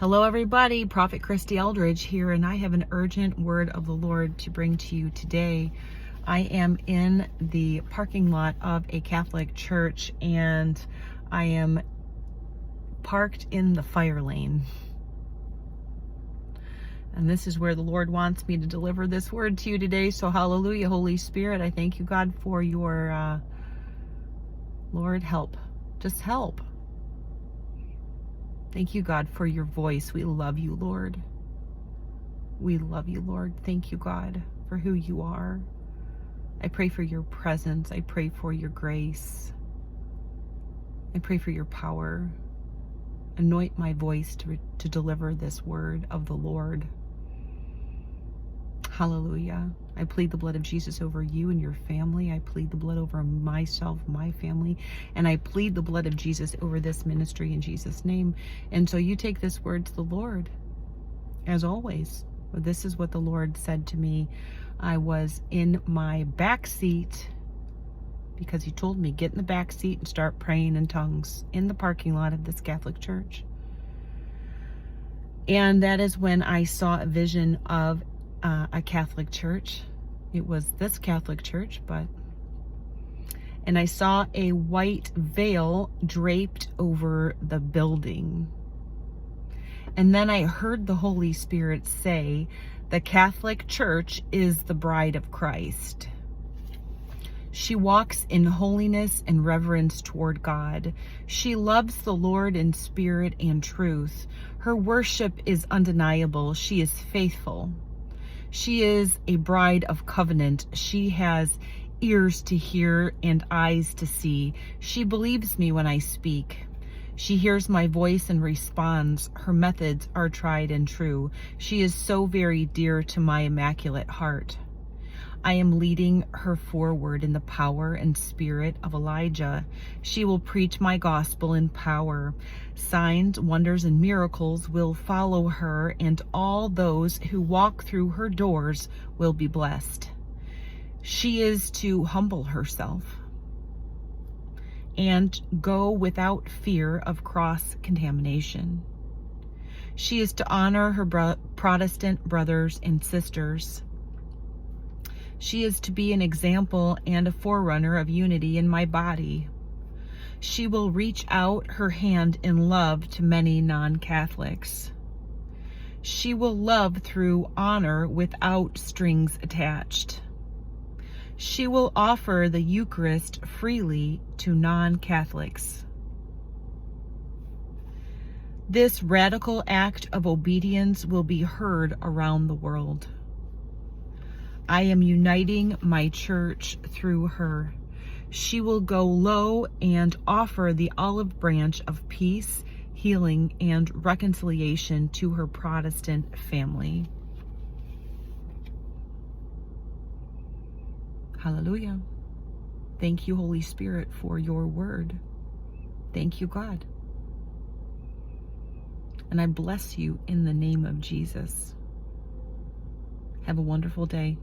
Hello everybody, Prophet Kristy Eldridge here, and I have an urgent word of the Lord to bring to you today. I am in the parking lot of a Catholic church and I am parked in the fire lane. And this is where the Lord wants me to deliver this word to you today. So hallelujah, Holy Spirit. I thank you, God, for your, Lord, help. Just help. Thank you, God, for your voice. We love you, Lord. We love you, Lord. Thank you, God, for who you are. I pray for your presence. I pray for your grace. I pray for your power. Anoint my voice to deliver this word of the Lord. Hallelujah. I plead the blood of Jesus over you and your family. I plead the blood over myself, my family, and I plead the blood of Jesus over this ministry in Jesus' name. And so you take this word to the Lord, as always. This is what the Lord said to me. I was in my back seat because he told me, get in the back seat and start praying in tongues in the parking lot of this Catholic church. And that is when I saw a vision of a Catholic church. It was this Catholic church, and I saw a white veil draped over the building. And then I heard the Holy Spirit say, the Catholic Church is the bride of Christ. She walks in holiness and reverence toward God. She loves the Lord in spirit and truth. Her worship is undeniable. She is faithful. She is a bride of covenant. She has ears to hear and eyes to see. She believes me when I speak. She hears my voice and responds. Her methods are tried and true. She is so very dear to my immaculate heart. I am leading her forward in the power and spirit of Elijah. She will preach my gospel in power. Signs, wonders, and miracles will follow her, and all those who walk through her doors will be blessed. She is to humble herself and go without fear of cross-contamination. She is to honor her Protestant brothers and sisters. She is to be an example and a forerunner of unity in my body. She will reach out her hand in love to many non-Catholics. She will love through honor without strings attached. She will offer the Eucharist freely to non-Catholics. This radical act of obedience will be heard around the world. I am uniting my church through her. She will go low and offer the olive branch of peace, healing, and reconciliation to her Protestant family. Hallelujah. Thank you, Holy Spirit, for your word. Thank you, God. And I bless you in the name of Jesus. Have a wonderful day.